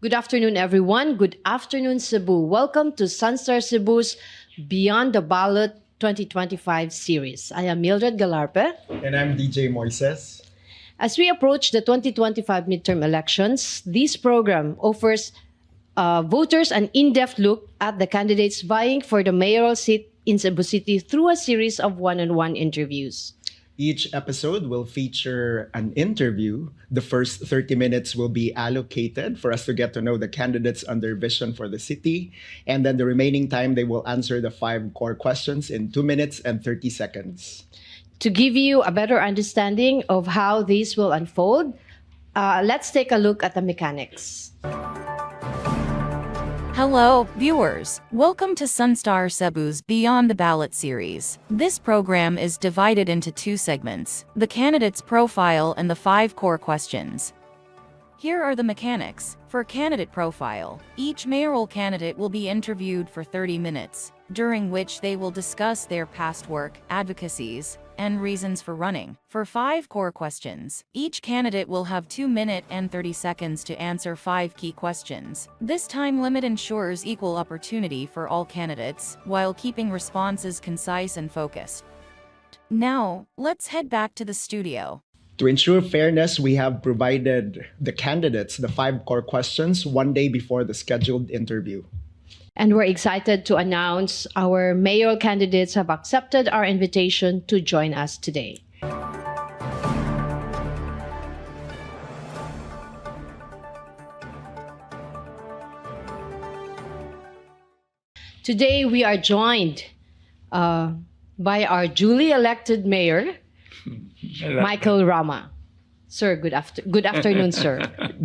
Good afternoon, everyone. Good afternoon, Cebu. Welcome to Sunstar Cebu's Beyond the Ballot 2025 series. I am Mildred Galarpe. And I'm DJ Moises. As we approach the 2025 midterm elections, this program offers voters an in-depth look at the candidates vying for the mayoral seat in Cebu City through a series of one-on-one interviews. Each episode will feature an interview. The first 30 minutes will be allocated for us to get to know the candidates and their vision for the city. And then the remaining time, they will answer the 5 core questions in 2 minutes and 30 seconds. To give you a better understanding of how these will unfold, let's take a look at the mechanics. Hello, viewers. Welcome to Sunstar Cebu's Beyond the Ballot series. This program is divided into 2 segments, the candidate's profile and the 5 core questions. Here are the mechanics. For candidate profile, each mayoral candidate will be interviewed for 30 minutes, during which they will discuss their past work, advocacies, and reasons for running. For 5 core questions, each candidate will have 2 minutes and 30 seconds to answer 5 key questions. This time limit ensures equal opportunity for all candidates, while keeping responses concise and focused. Now, let's head back to the studio. To ensure fairness, we have provided the candidates the 5 core questions 1 day before the scheduled interview. And we're excited to announce our mayoral candidates have accepted our invitation to join us today. Today, we are joined by our duly elected mayor, Michael Rama. Sir, good afternoon, sir.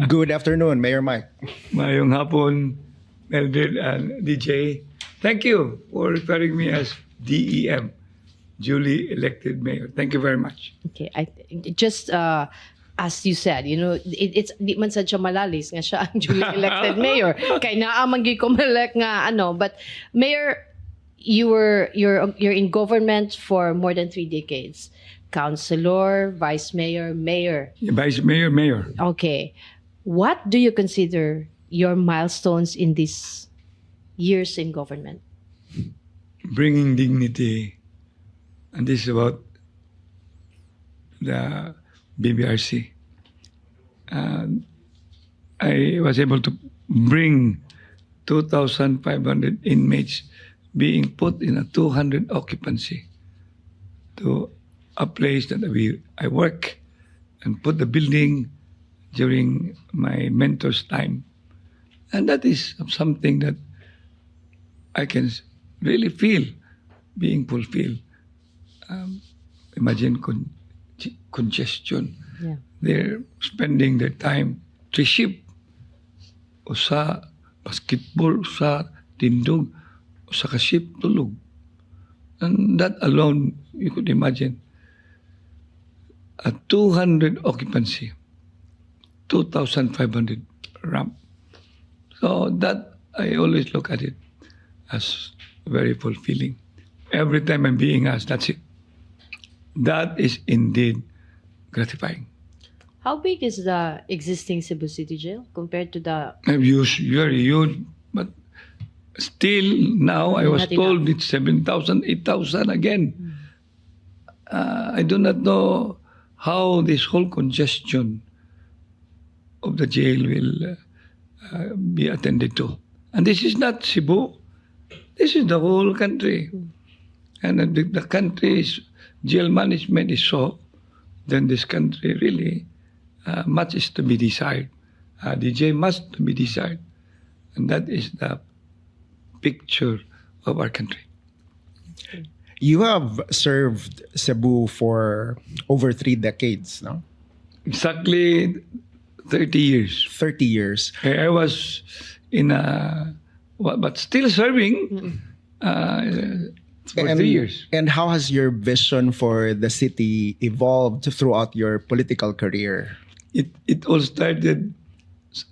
Good afternoon, Mayor Mike. Mayong hapon, Mildred and DJ. Thank you for referring me as DEM, duly elected mayor. Thank you very much. Okay, just as you said, it's di man sad siya malalis nga siya ang duly elected mayor. Kay naamang gyud ko malek nga but mayor, you're in government for more than 3 decades. Councilor, vice mayor, mayor. Vice mayor, mayor. Okay. What do you consider your milestones in these years in government? Bringing dignity. And this is about the BBRC. I was able to bring 2,500 inmates being put in a 200 occupancy to a place that I work and put the building during my mentor's time. And that is something that I can really feel being fulfilled. Imagine congestion. Yeah. They're spending their time triship, usa basketball, usa tindog, usa kasip tulog. And that alone, you could imagine, a 200 occupancy, 2,500 ramp. So that, I always look at it as very fulfilling. Every time I'm being asked, that's it. That is indeed gratifying. How big is the existing Cebu City Jail compared to the... Very huge, but still now I was Not told enough. it's 7,000, 8,000 again. I do not know how this whole congestion of the jail will be attended to. And this is not Cebu. This is the whole country. And if the country's jail management is so, then this country really much is to be desired. DJ must be desired. And that is the picture of our country. You have served Cebu for over 3 decades, no? Exactly 30 years. 30 years. I was in a, but still serving for 3 years. And how has your vision for the city evolved throughout your political career? It all started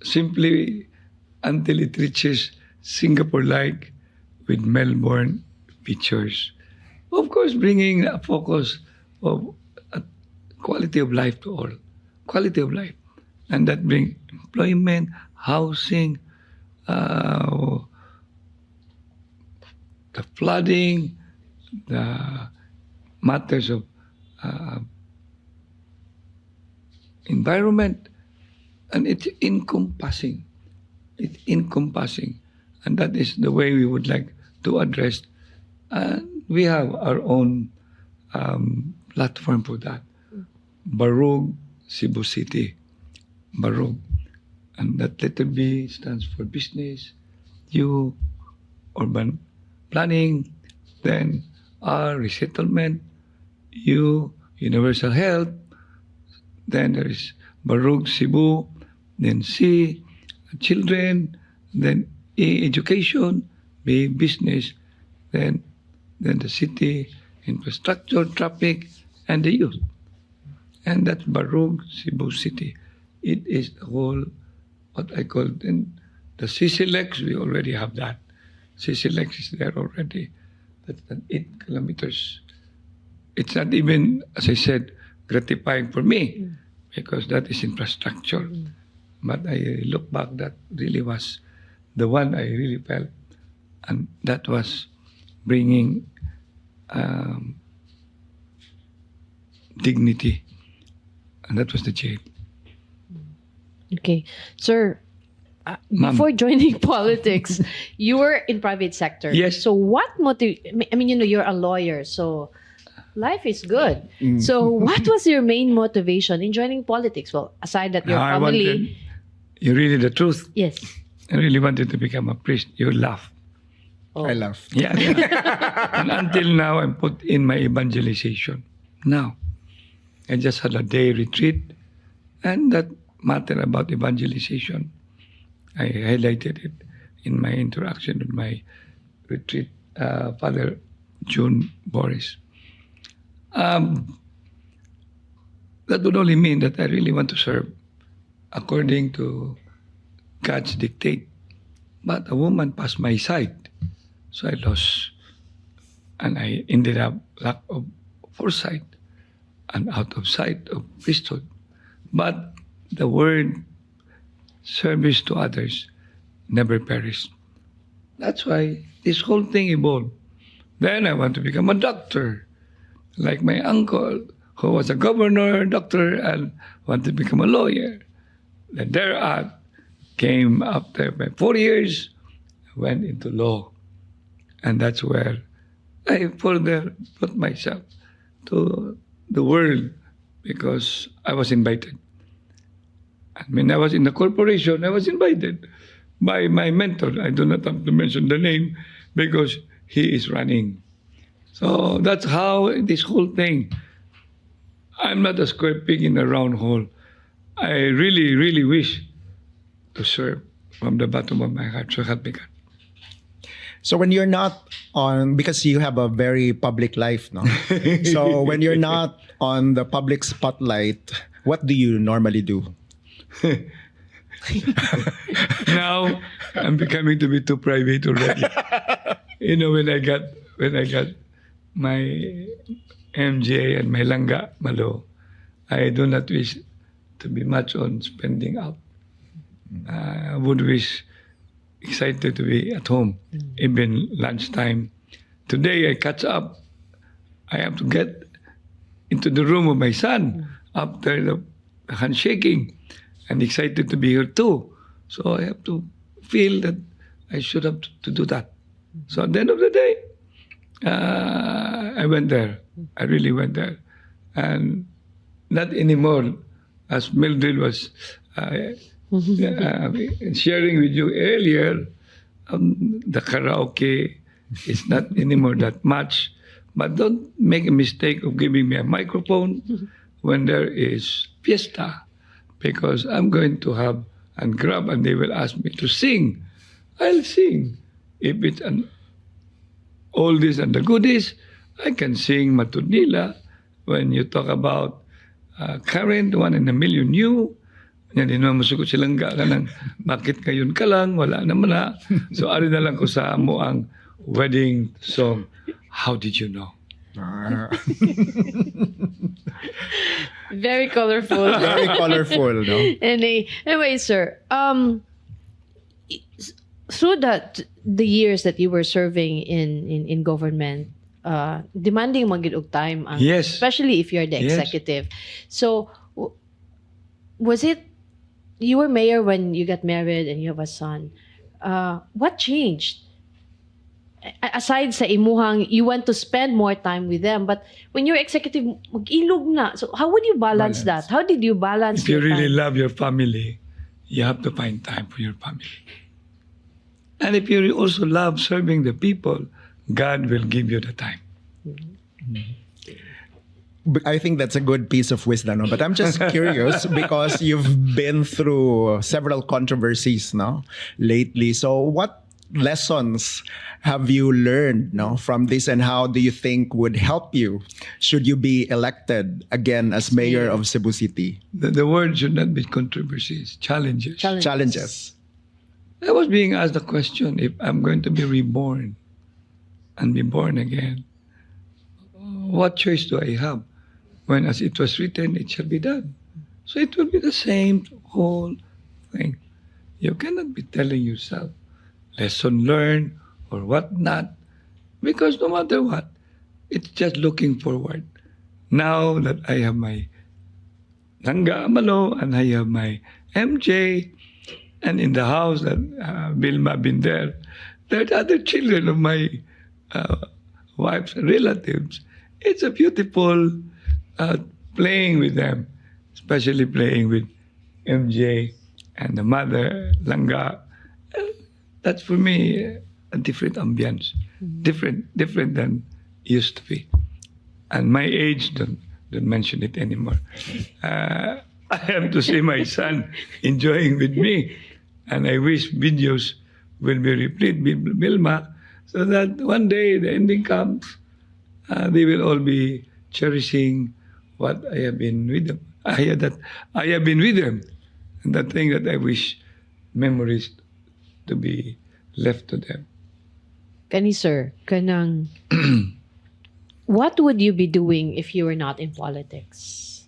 simply until it reaches Singapore-like with Melbourne features. Of course, bringing a focus of quality of life to all. Quality of life. And that brings employment, housing, the flooding, the matters of environment, and it's encompassing. It's encompassing. And that is the way we would like to address. And we have our own platform for that. Barug, Cebu City. Barug. And that letter B stands for business, U, urban planning, then R, resettlement, U, universal health, then there is Barug, Cebu, then C, children, then A, education, B, business, then the city, infrastructure, traffic, and the youth. And that's Barug, Cebu City. It is the whole, what I call then the CCLEX, we already have that. CCLEX is there already. That's 8 kilometers. It's not even, as I said, gratifying for me because that is infrastructure. But I look back, that really was the one I really felt, and that was bringing dignity, and that was the jail. Okay. Sir, Ma'am. before joining politics, you were in private sector. Yes. So what I mean, you're a lawyer, so life is good. So what was your main motivation in joining politics? Well, aside that your I family... wanted, you really the truth, Yes. I really wanted to become a priest. You laugh. Oh. I laugh. Yeah. And until now, I'm put in my evangelization. Now, I just had a day retreat, and that matter about evangelization, I highlighted it in my interaction with my retreat, Father June Boris. That would only mean that I really want to serve according to God's dictate. But a woman passed my side, so I lost, and I ended up lack of foresight and out of sight of priesthood. But the word service to others never perished. That's why this whole thing evolved. Then I want to become a doctor, like my uncle, who was a governor, doctor, and wanted to become a lawyer. Then thereafter came after my 4 years, I went into law. And that's where I further put myself to the world because I was invited. I mean, I was in the corporation, I was invited by my mentor. I do not have to mention the name because he is running. So that's how this whole thing, I'm not a square peg in a round hole. I really, really wish to serve from the bottom of my heart. So help me God. So when you're not on, because you have a very public life, no? So when you're not on the public spotlight, what do you normally do? Now I'm becoming to be too private already. When I got my MJ and my Langga Malo, I do not wish to be much on spending out. I would wish excited to be at home, even lunchtime. Today I catch up. I have to get into the room of my son after the handshaking, and excited to be here too. So I have to feel that I should have to do that. So at the end of the day, I went there. I really went there. And not anymore, as Mildred was sharing with you earlier, the karaoke is not anymore that much. But don't make a mistake of giving me a microphone when there is fiesta, because I'm going to have and grab and they will ask me to sing. I'll sing. If it's an oldies and the goodies, I can sing Matunila. When you talk about current, 1 in a million new, yan din naman masugot silang ng bakit ngayon ka lang, wala naman na. So ari na lang ko sa mo ang wedding song, How Did You Know? Ah. Very colorful. Very colorful, no? Anyway, sir, through the years that you were serving in government, demanding magid og time ang, Yes. especially if you're the Yes. executive. So was it you were mayor when you got married and you have a son? What changed? Aside sa imuhang, you want to spend more time with them, but when you're executive, mag-ilog na. So how would you balance that? How did you balance If you your really time? love your family, you have to find time for your family. And if you also love serving the people, God will give you the time. But I think that's a good piece of wisdom, no? But I'm just curious because you've been through several controversies, no, lately. So what lessons have you learned, no, from this, and how do you think would help you should you be elected again as mayor of Cebu City? The word should not be controversies, challenges. Challenges. I was being asked the question if I'm going to be reborn and be born again. What choice do I have? When as it was written, it shall be done. So it will be the same whole thing. You cannot be telling yourself lesson learned or what not, because no matter what, it's just looking forward. Now that I have my Nanga Amalo and I have my MJ, and in the house that Vilma been there are other children of my wife's relatives. It's a beautiful playing with them, especially playing with MJ and the mother, Langa. That's for me a different ambience, different than used to be. And my age, don't mention it anymore. I have to see my son enjoying with me. And I wish videos will be replayed with Vilma so that one day the ending comes, they will all be cherishing what I have been with them. I have been with them. And that thing that I wish memories to be left to them. Kani sir, kanang what would you be doing if you were not in politics?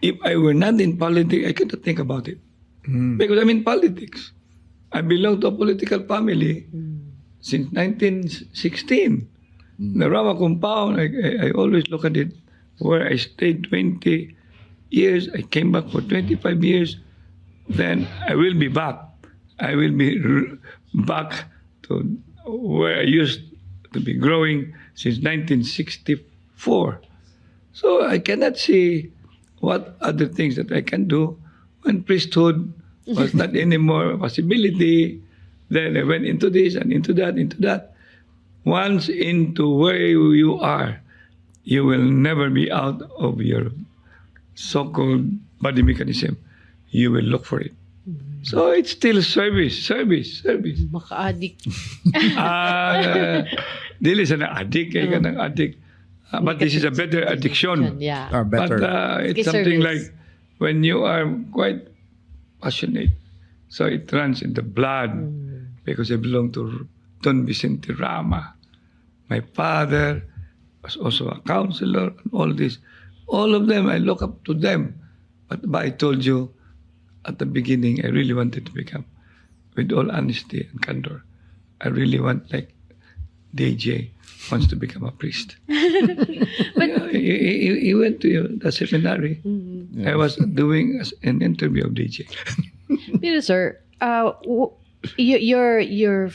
If I were not in politics, I couldn't think about it. Because I'm in politics. I belong to a political family since 1916. The Rama compound, I always look at it where I stayed 20 years. I came back for 25 years. Then I will be back. I will be back to where I used to be growing since 1964. So I cannot see what other things that I can do when priesthood was not anymore a possibility. Then I went into this and into that. Once into where you are, you will never be out of your so-called body mechanism. You will look for it. So it's still service. Maka-addict. Dili sa na-addict, kaya ka ng-addict. But this is a better addiction. Yeah. Better. But it's It's something service. like when you are quite passionate, so it runs in the blood because I belong to Don Vicente Rama. My father was also a counselor and all this. All of them, I look up to them. But I told you at the beginning, I really wanted to become, with all honesty and candor, I really want, like DJ wants to become a priest. But he went to the seminary. I was doing an interview of DJ. Pero sir, your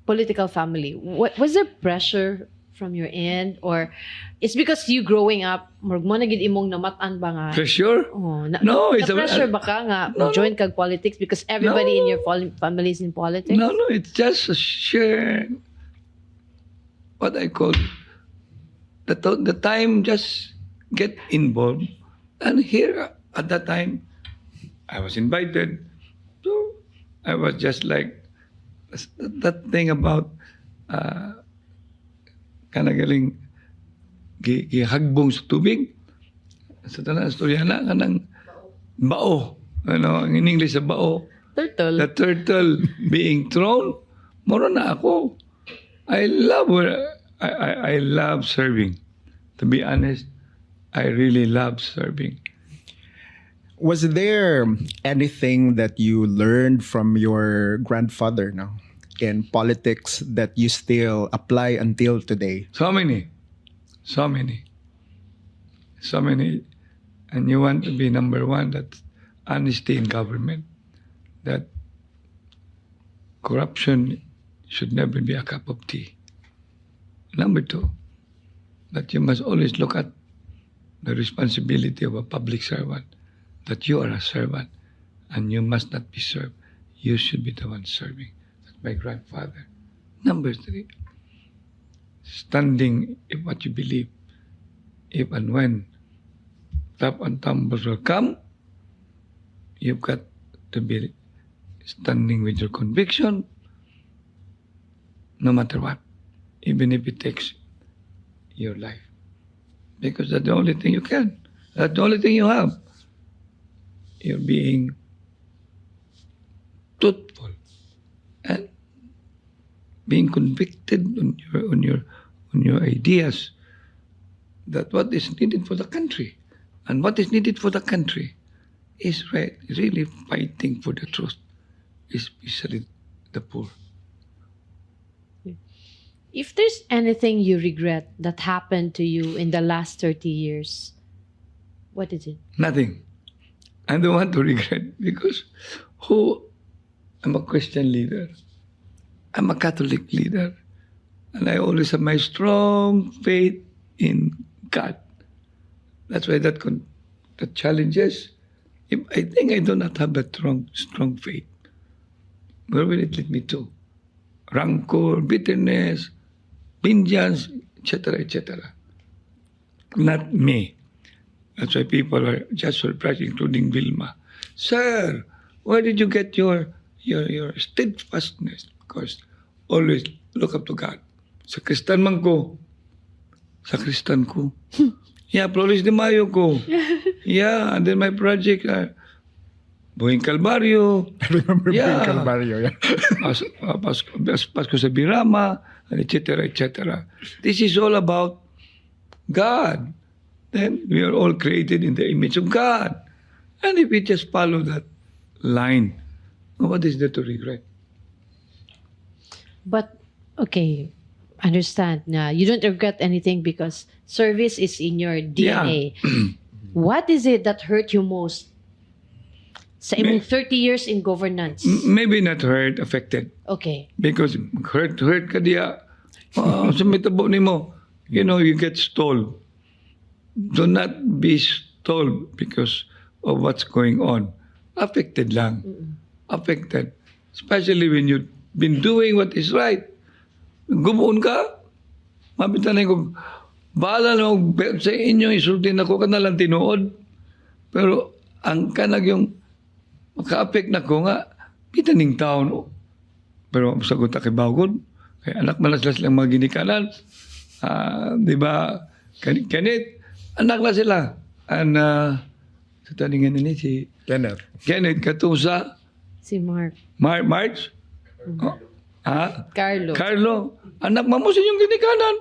political family, was there pressure from your end, or it's because you growing up, murag mo na gid imong namatan ba nga? Pressure? Oh, No, it's a- pressure ba ka nga No, join kag politics because everybody in your family is in politics? No, it's just a share, what I call, the time just get involved. And here, at that time, I was invited. So, I was just like, that thing about, kanagaling, gihagbong sa tubig. Sa tanang Astoryana, kanang bao. Ano, in English, sa bao. Turtle. The turtle being thrown, moro na ako. I love where I love serving. To be honest, I really love serving. Was there anything that you learned from your grandfather now in politics that you still apply until today? So many. So many. So many. And you want to be number one, that's honesty in government. That corruption should never be a cup of tea. Number two, that you must always look at the responsibility of a public servant, that you are a servant and you must not be served. You should be the one serving. That's my grandfather. Number three, standing in what you believe. If and when top and tumbles will come, you've got to be standing with your conviction, no matter what, even if it takes your life. Because that's the only thing you can. That's the only thing you have. You're being truthful and being convicted on your ideas, that what is needed for the country. And what is needed for the country is really fighting for the truth, especially the poor. If there's anything you regret that happened to you in the last 30 years, what is it? Nothing. I don't want to regret because I'm a Christian leader. I'm a Catholic leader. And I always have my strong faith in God. That's why the challenges, I think I do not have that strong faith. Where will it lead me to? Rancor, bitterness, vengeance, etc., etc. Not me. That's why people are just surprised, including Vilma. Sir, where did you get your steadfastness? Because always look up to God. Sa Kristan man ko. Sa Kristan ko. Yeah, Flores de Mayo ko. Yeah, and then my project, Buhing Calvario. I remember Yeah. being Calvario. Yeah. Pasko sa Birama, etc., etc. This is all about God. Then we are all created in the image of God. And if we just follow that line, what is there to regret? But, okay, understand na you don't regret anything because service is in your DNA. What is it that hurt you most sa imong 30 years in governance? Maybe not hurt, affected. Okay. Because hurt ka diya. Sa mitabo ni mo, you get stalled. Do not be stalled because of what's going on. Affected lang. Affected. Especially when you've been doing what is right. Gumuon ka, mabitan na ko, bahala na ako sa inyo, isultin ako ka na lang tinuod. Pero ang kanag yung maka-affect na ko nga, bitaning tao, no? Pero sagot kay Bawgon, kay anak malaslas lang mga ginikanan. Di ba, kanit, anak na sila. And, sa taningan nini si Kenneth Katusa. Si Mark. March? Carlo. Anak mo sa inyong ginikanan.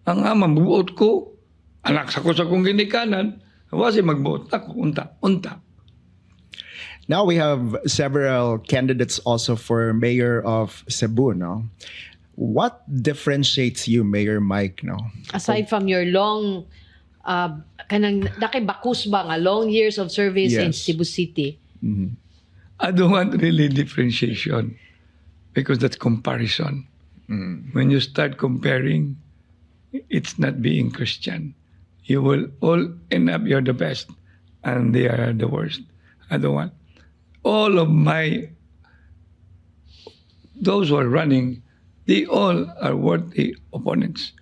Ang ama, magbuot ko. Anak sa kong ginikanan. Wasi magbuot ako. Unta. Now we have several candidates also for mayor of Cebu, no? What differentiates you, Mayor Mike, no? Aside from your long, kanang nakibakus ba nga long years of service in Yes. Cebu City? I don't want really differentiation because that's comparison. When you start comparing, it's not being Christian. You will all end up you're the best and they are the worst. I don't want. All of those who are running, they all are worthy opponents.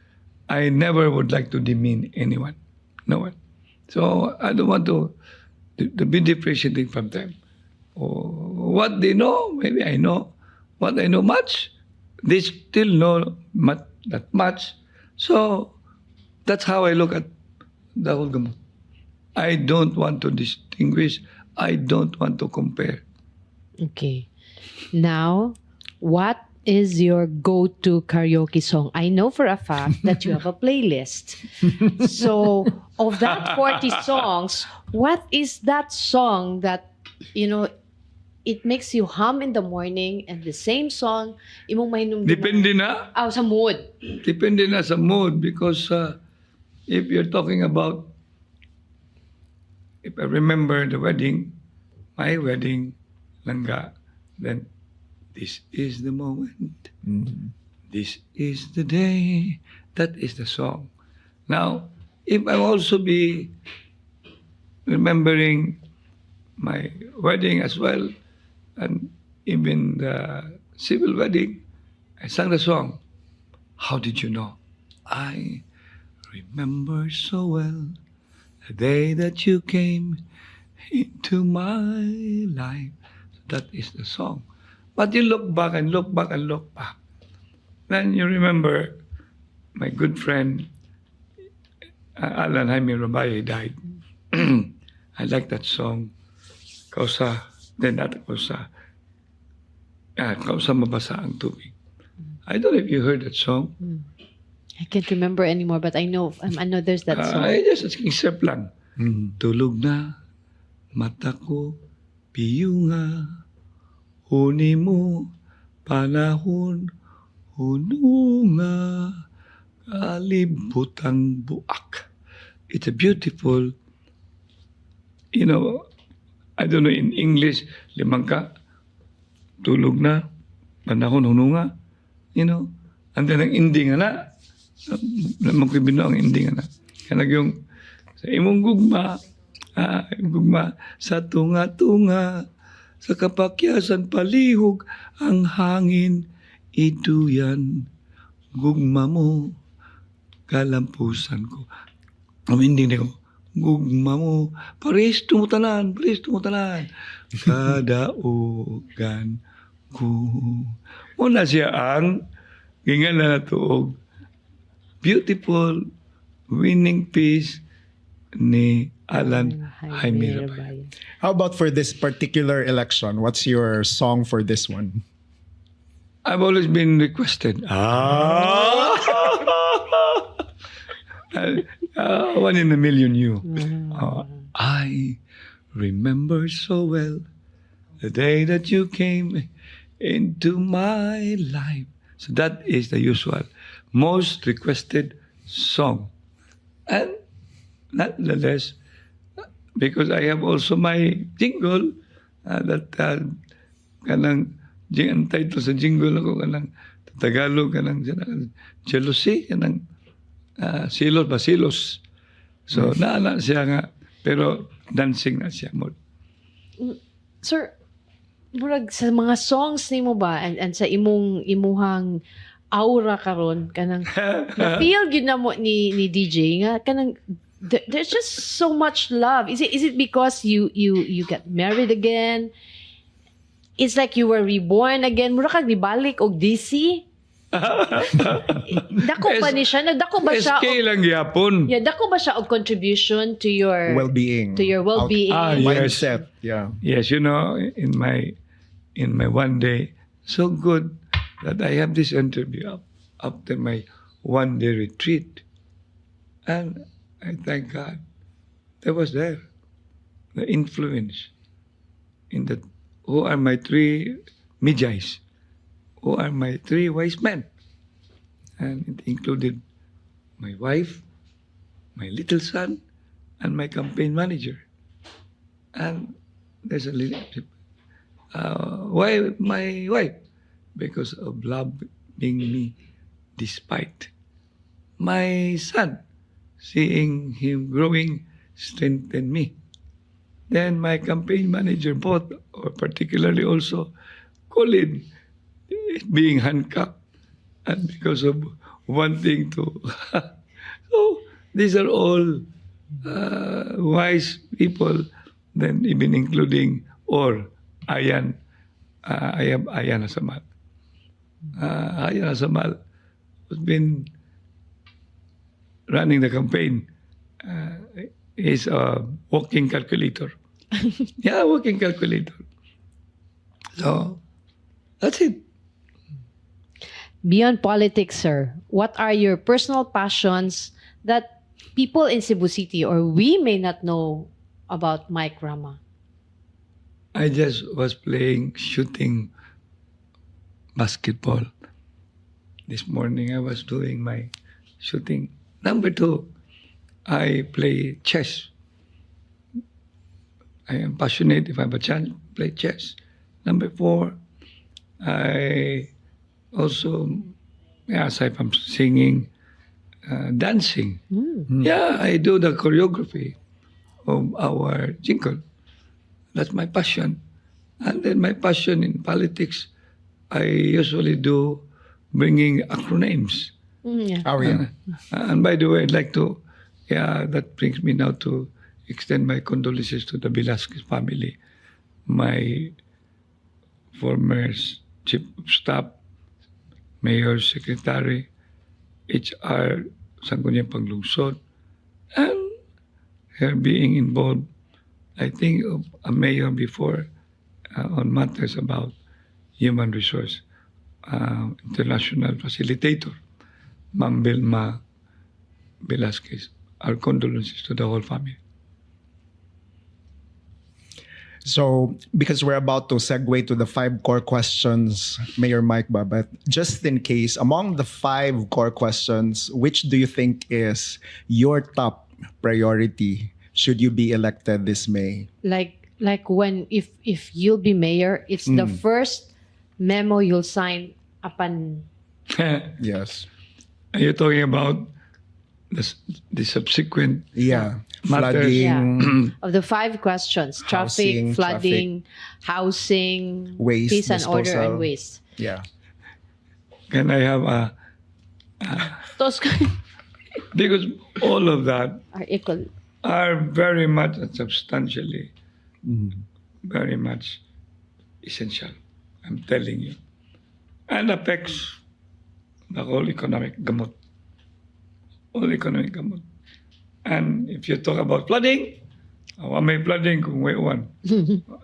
I never would like to demean anyone. No one. So I don't want to be differentiating from them. What they know, maybe I know. What I know much, they still know that much. So that's how I look at the whole gamut. I don't want to distinguish. I don't want to compare. Okay. Now, what is your go-to karaoke song? I know for a fact that you have a playlist. So, of that 40 songs, what is that song that, it makes you hum in the morning, and the same song, imong mainumduman? Depende na. Sa mood. Depende na sa mood because if you're talking about, if I remember the wedding, my wedding, langga, then this is the moment. This is the day. That is the song. Now, if I also be remembering my wedding as well, and even the civil wedding, I sang the song. How did you know? I remember so well the day that you came into my life. That is the song. But you look back and look back and look back. Then you remember my good friend, Alan Jaime Rabaye died. I like that song. Kausa, then not kausa. Kausa mabasa ang tubig. I don't know if you heard that song. I can't remember anymore, but I know there's that song. I just asking step lang. Tulog na, mata ko, piyunga, huni mo, panahon, hununga, kalibutang buak. It's a beautiful, I don't know in English, limang ka, tulog na, panahon, hununga, and then ang ending na, naman ko bino ang ending na. Kaya yung, sa imong gugma sa tunga-tunga, sa kapakyasan palihog, ang hangin, iduyan, gugma mo, kalampusan ko. Ang ending ko, gugma mo, pares tumutanan, kadaugan ko. Muna siya ang gingan na natuog, beautiful winning piece ni Alan Jaime Rabaye. How about for this particular election? What's your song for this one? I've always been requested. One in a million you. I remember so well the day that you came into my life. So that is the usual, most requested song. And nonetheless, because I have also my jingle, that kanang ang title sa jingle ako kanang Tagalog kanang jealousy kanang silos. So naana siya nga pero dancing na siya mo. Sir, murag sa mga songs nimo ba and sa imuhang aura karon kanang na-feel gyud na mo ni DJ nga kanang there's just so much love. Is it because you got married again? It's like you were reborn again. Mura kag nibalik og DC. Dako ba ni siya? Dako ba siya? SK lang gyapon. Yeah, dako ba siya og contribution to your Well-being. To your well-being. Yes. Mindset. Yeah. Yes, in my one day, so good that I have this interview after my one-day retreat. And I thank God that was there. The influence in that. Who are my three Magi's? Who are my three wise men? And it included my wife, my little son, and my campaign manager. And there's a little, why my wife? Because of loving me despite. My son, seeing him growing, strengthened me. Then my campaign manager, both, or particularly also Colin, being handcuffed, and because of wanting to. So these are all wise people, then even including Ayan. I have Ayan Asamal. Ayan Asamal has been running the campaign. Is a walking calculator. Yeah, walking calculator. So, that's it. beyond politics, sir, what are your personal passions that people in Cebu City or we may not know about Mike Rama? I just was shooting basketball. This morning I was doing my shooting. Number 2, I play chess. I am passionate, if I have a chance, play chess. Number 4, I also, aside from singing, dancing. Yeah, I do the choreography of our jingle. That's my passion. And then my passion in politics, I usually do bringing acronyms. Yeah. Oh, yeah. And by the way, I'd like to, that brings me now to extend my condolences to the Velasquez family. My former chief of staff, mayor, secretary, HR, Sangguniang Panglungsod, and her being involved, I think, of a mayor before on matters about human resource, international facilitator, Ma'am Vilma Velasquez. Our condolences to the whole family. So, because we're about to segue to the 5 core questions, Mayor Mike ba, but just in case, among the 5 core questions, which do you think is your top priority should you be elected this May? Like when if you'll be mayor, it's the first memo you'll sign upon. Yes. Are you talking about the subsequent Yeah. Matters. Flooding, Of the 5 questions: Housing, traffic, flooding, housing, Waste, peace and order, disposal. and waste. yeah. Can I have a... Those Because all of that are equal. are very much and substantially very much essential. I'm telling you. And affects the whole economic gamut. All economic gamut. And if you talk about flooding, may flooding kung may uwan.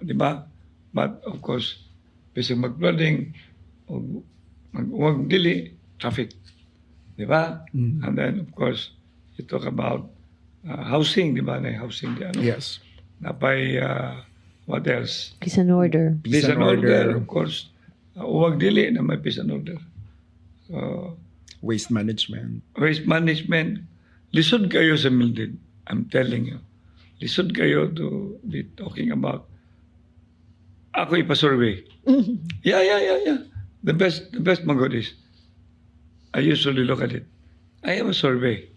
Di ba? But of course, bisag mag-flooding, mag dili, traffic. Di ba? And then of course, you talk about housing, di ba? Na housing, di ano? Yes. Napay, what else? Peace and order. Peace and order, of course. Uwag dili na may peace and order. So, Waste management. waste management, lisod kayo sa Mildred. I'm telling you. Lisod kayo to be talking about. Ako ipasurvey. Yeah. The best magod is, I usually look at it. I have a survey.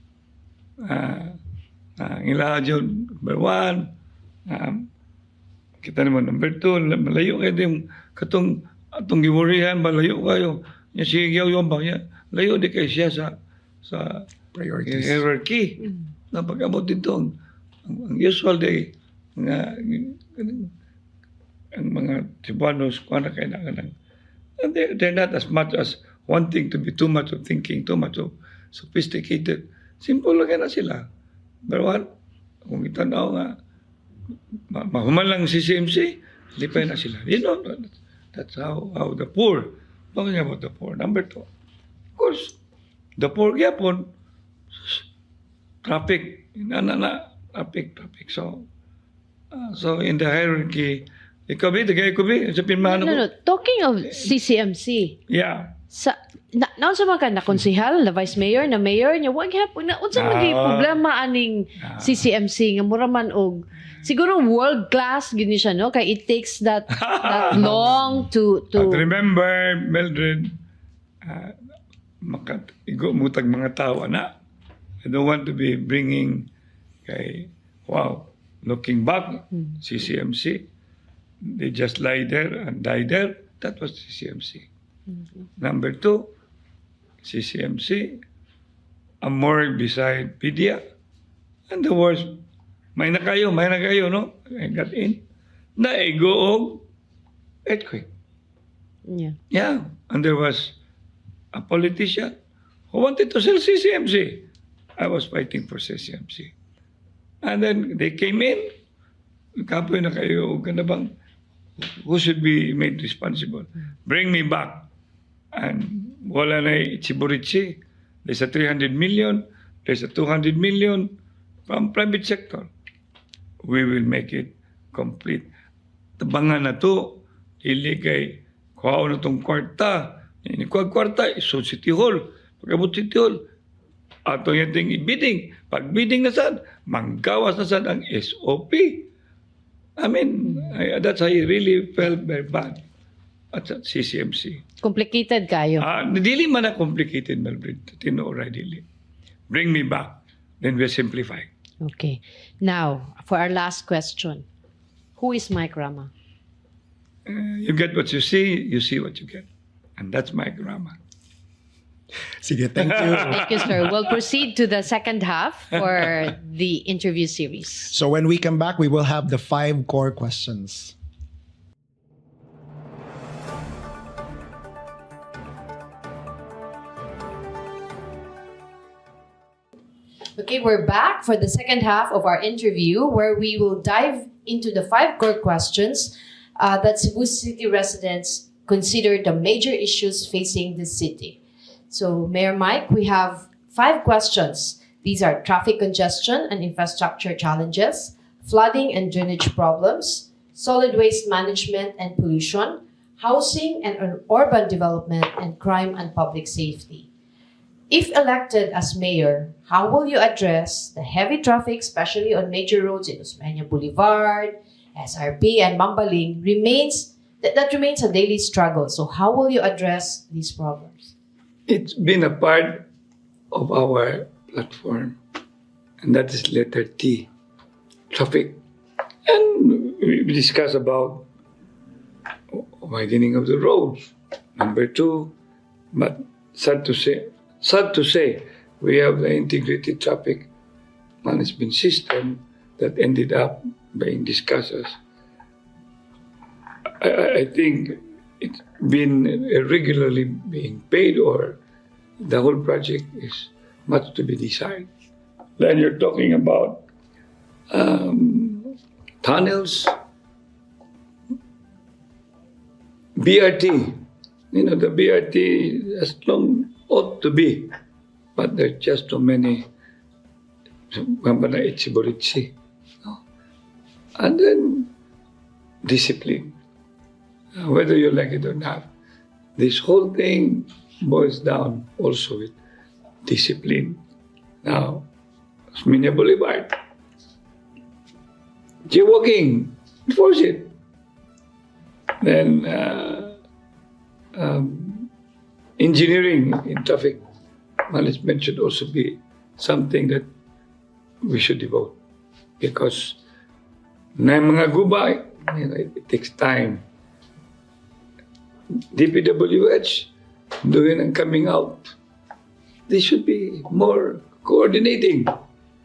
Ilan yun, number 1, kita naman number 2, malayo kayo din, atong giwurihan, malayo kayo. Yung sigaw yung bangya, layo di kayo siya sa Priorities. hierarchy. Na pag-abot dito, ang usual day, ang mga Cebuanos, kung ano kayo na and they're not as much as wanting to be too much of thinking, too much of sophisticated. Simple lang na sila. But what? Kung itanaw nga, mahuman lang si CMC, lipay na sila. You know, that's how the poor, talking about the poor. Number 2, of course, the poor gyapon, traffic, traffic. So in the hierarchy, ikaw ba, tagay ko ba, sa pinmano ko? No. Talking of CCMC, Yeah. naon sa mga na konsehal, na vice mayor, na mayor niya, wag hapon na unsa man gyud problema aning CCMC nga mura man og siguro world class gid ni siya, no, kay it takes that long to But remember, Mildred, igo mutag mga tao na. I don't want to be bringing kay, looking back, CCMC, they just lie there and die there. That was CCMC. Number 2, CCMC, a morgue beside PDA. And the worst, may na kayo, no? I got in. Naigo og earthquake. yeah. Yeah, and there was a politician who wanted to sell CCMC. I was fighting for CCMC. And then they came in, kapoy na kayo, ka na bang, who should be made responsible? Bring me back. And wala na Ichiburichi. There's a 300 million, there's a 200 million from private sector. We will make it complete. Tabangan na to, iligay, kuha na itong kwarta. Kwarta, iso City Hall. Pagkabot City Hall, ato yating i-bidding. Pag bidding na saan, manggawas na saan ang SOP. I mean, that's how I really felt very bad at CCMC. Complicated kayo. Dili man na complicated, Melvin. Tino already. Bring me back. Then we'll simplify. Okay. Now, for our last question. Who is Mike Rama? You get what you see what you get. And that's Mike Rama. Sige, thank you. Thank you, sir. We'll proceed to the second half for the interview series. So when we come back, we will have the 5 core questions. Okay, we're back for the second half of our interview where we will dive into the 5 core questions that Cebu City residents consider the major issues facing the city. So, Mayor Mike, we have 5 questions. These are traffic congestion and infrastructure challenges, flooding and drainage problems, solid waste management and pollution, housing and urban development, and crime and public safety. If elected as mayor, how will you address the heavy traffic, especially on major roads in Osmeña Boulevard, SRP, and Mambaling? That remains a daily struggle. So how will you address these problems? It's been a part of our platform, and that is letter T, traffic. And we discuss about widening of the roads. Number 2, but sad to say, we have the integrated traffic management system that ended up being discussed as, I think it's been irregularly being paid, or the whole project is much to be desired. Then you're talking about tunnels, BRT. You know, the BRT as long ought to be, but there are just too many. And then discipline. Whether you like it or not, this whole thing boils down also with discipline. Now, Osmeña Boulevard, jaywalking, enforce it. Then engineering in traffic management should also be something that we should devote, because na mga gubay, it takes time. DPWH doing and coming out. They should be more coordinating,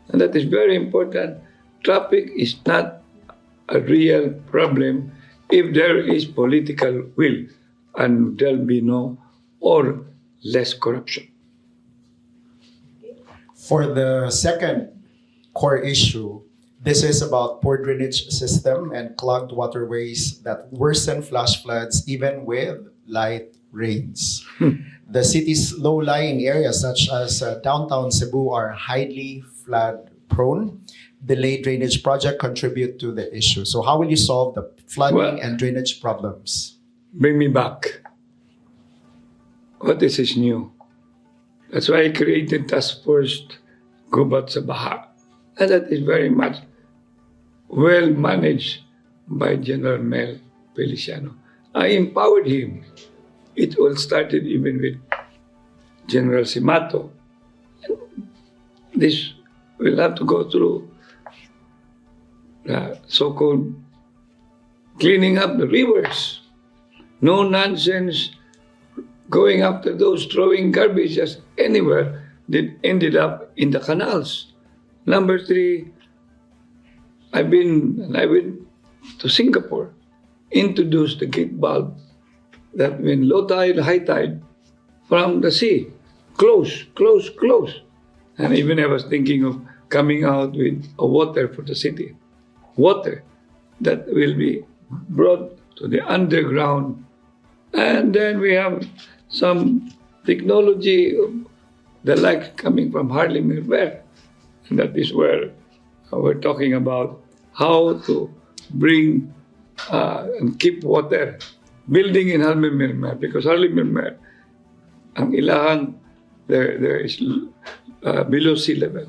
and that is very important. Traffic is not a real problem if there is political will and there'll be no or less corruption. For the second core issue, this is about poor drainage system and clogged waterways that worsen flash floods even with light rains. The city's low-lying areas such as downtown Cebu are highly flood-prone. Delayed drainage project contribute to the issue. So how will you solve the flooding and drainage problems? Bring me back. What is new? That's why I created Task Force Gubat sa Baha. And that is very much well managed by General Mel Feliciano. I empowered him. It all started even with General Simato. And this will have to go through the so-called cleaning up the rivers. No nonsense going after those, throwing garbage just anywhere that ended up in the canals. Number 3, I went to Singapore, introduced the gate valve that when low tide, high tide, from the sea, close. And even I was thinking of coming out with a water for the city. Water that will be brought to the underground. And then we have some technology, the like coming from Harlem Milware. And that is where we're talking about how to bring and keep water. Building in Harlem Milware, because Harlem Milware, ang ilahang, there is below sea level.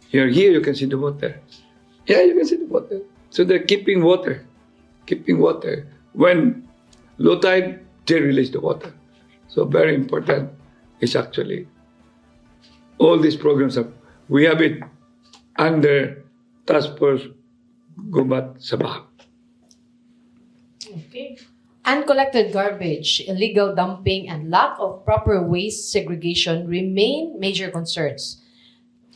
Here you can see the water. Yeah, you can see the water. So they're keeping water. When low tide, they release the water. So very important is actually all these programs. We have it under Task Force Gubat Sabah. Okay. Uncollected garbage, illegal dumping, and lack of proper waste segregation remain major concerns.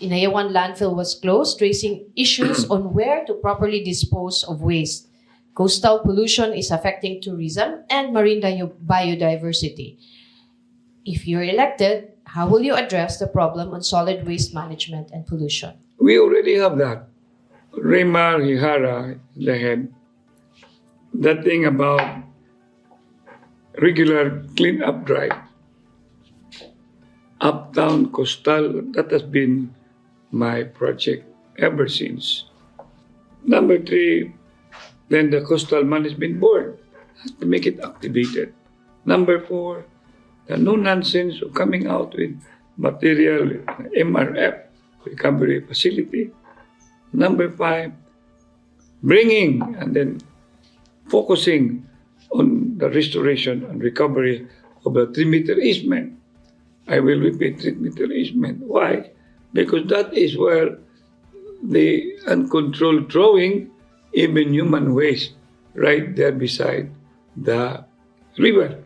Inayawan landfill was closed, raising issues on where to properly dispose of waste. Coastal pollution is affecting tourism and marine biodiversity. If you're elected, how will you address the problem on solid waste management and pollution? We already have that. Rama Hihara, the head, that thing about regular clean-up drive. Uptown, coastal, that has been my project ever since. Number 3, then the Coastal Management Board has to make it activated. Number 4, the no nonsense of coming out with material MRF, recovery facility. Number 5, bringing and then focusing on the restoration and recovery of the 3-meter easement. I will repeat 3-meter easement. Why? Because that is where the uncontrolled throwing, even human waste, right there beside the river.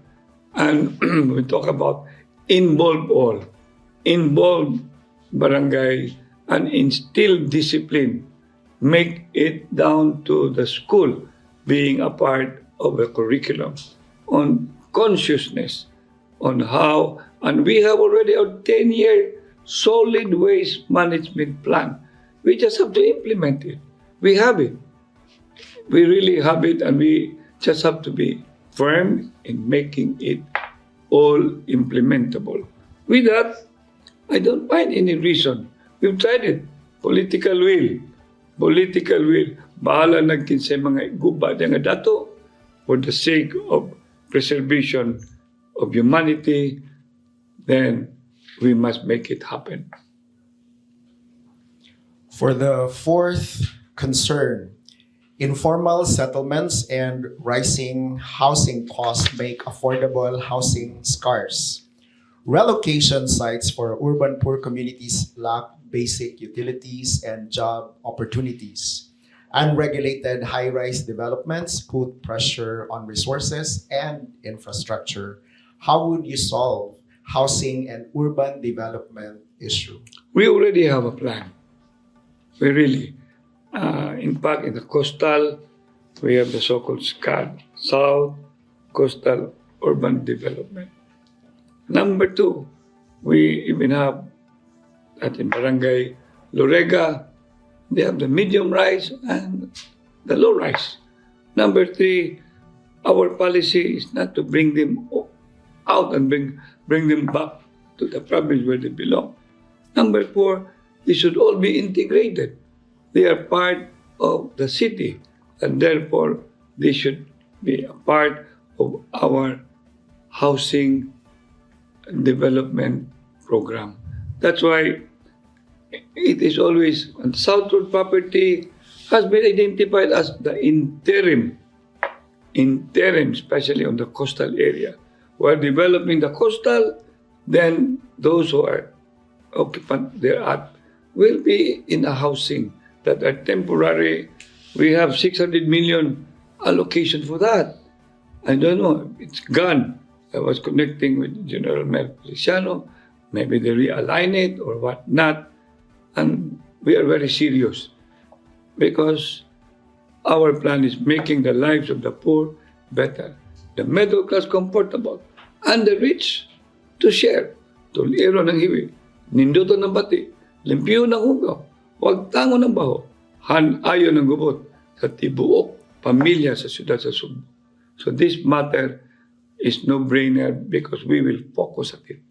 And we talk about involve all, involve barangay and instill discipline, make it down to the school being a part of the curriculum on consciousness, on how, and we have already a 10-year solid waste management plan. We just have to implement it. We have it. We really have it, and we just have to be firm in making it all implementable. With that, I don't find any reason. We've tried it. Political will. Bahala nagkin sa mga gubad nga dato for the sake of preservation of humanity, then we must make it happen. For the 4th concern, informal settlements and rising housing costs make affordable housing scarce. Relocation sites for urban poor communities lack basic utilities and job opportunities. Unregulated high-rise developments put pressure on resources and infrastructure. How would you solve housing and urban development issue? We already have a plan. We really. In fact, in the coastal, we have the so-called SCAD, South Coastal Urban Development. Number 2, we even have at in Barangay Lorega, they have the medium rise and the low rise. Number 3, our policy is not to bring them out and bring them back to the province where they belong. Number 4, they should all be integrated. They are part of the city, and therefore they should be a part of our housing development program. That's why it is always, and southward property has been identified as the interim, especially on the coastal area. We're developing the coastal, then those who are occupant thereat will be in a housing that are temporary. We have 600 million allocation for that. I don't know, it's gone. I was connecting with General Mayor Feliciano. Maybe they realign it or what not. And we are very serious because our plan is making the lives of the poor better, the middle class comfortable, and the rich to share. Tuliro ng hiwi, ninduto ng bati, limpyo ng hugaw, huwag tango ng baho, hanayo ng gubot sa tibuok pamilya sa siyudad sa Cebu. So this matter is no-brainer because we will focus on it.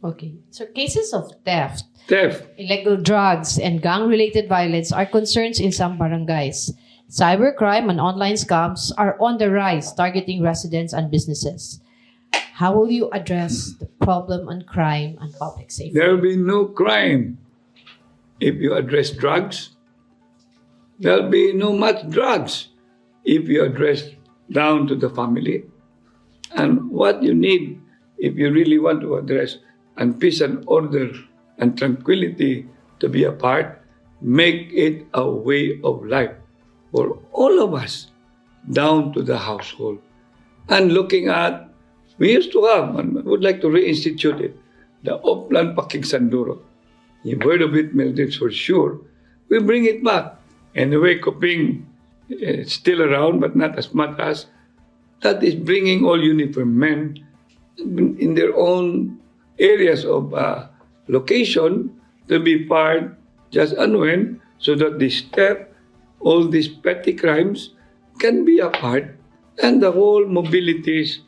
Okay. So cases of theft, Theft. illegal drugs, and gang-related violence are concerns in some barangays. Cybercrime and online scams are on the rise, targeting residents and businesses. How will you address the problem on crime and public safety? There will be no crime if you address drugs. There will be no much drugs if you address down to the family. And what you need, if you really want to address and peace and order and tranquility to be a part, make it a way of life for all of us, down to the household. And looking at, we used to have, and I would like to reinstitute it, the Oplan Pakigsanduro. You've heard of it, Mildred, for sure. We bring it back. Anyway, Koping is still around, but not as much as. That is bringing all uniformed men in their own areas of location to be part just and when, so that this step, all these petty crimes can be a part, and the whole mobilities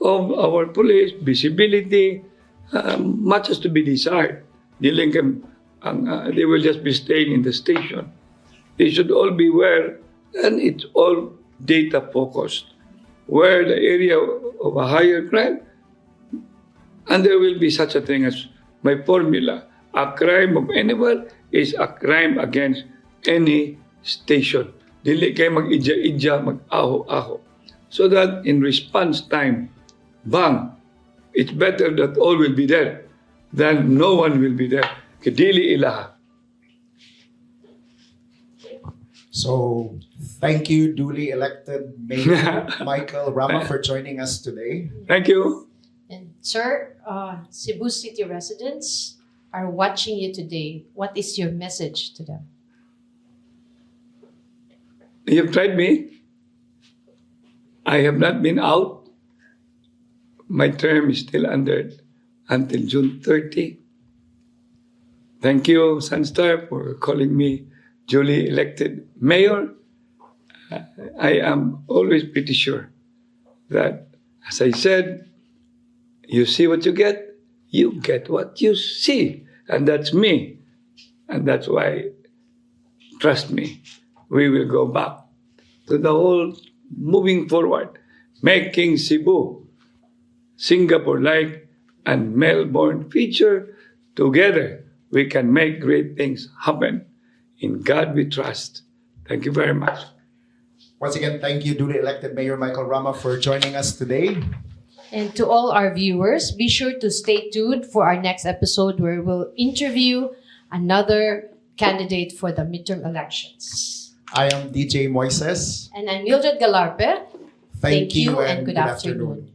of our police, visibility, much is to be desired. They will just be staying in the station. They should all be where, and it's all data focused, where the area of a higher crime, and there will be such a thing as my formula. A crime of anyone is a crime against any station. Dili kayo mag-idya-idya, mag-aho-aho. So that in response time, bang, it's better that all will be there than no one will be there. Kadili ilaha. So, thank you, duly elected Mayor Michael Rama, for joining us today. Thank you. And sir, Cebu City residents are watching you today. What is your message to them? You've tried me. I have not been out. My term is still under until June 30. Thank you, Sunstar, for calling me duly elected mayor. I am always pretty sure that, as I said, you see what you get what you see. And that's me. And that's why, trust me, we will go back to the whole moving forward, making Cebu, Singapore-like, and Melbourne feature together. We can make great things happen. In God we trust. Thank you very much. Once again, thank you, duly elected Mayor Michael Rama, for joining us today. And to all our viewers, be sure to stay tuned for our next episode where we'll interview another candidate for the midterm elections. I am DJ Moises. And I'm Mildred Galarpe. Thank you and good afternoon.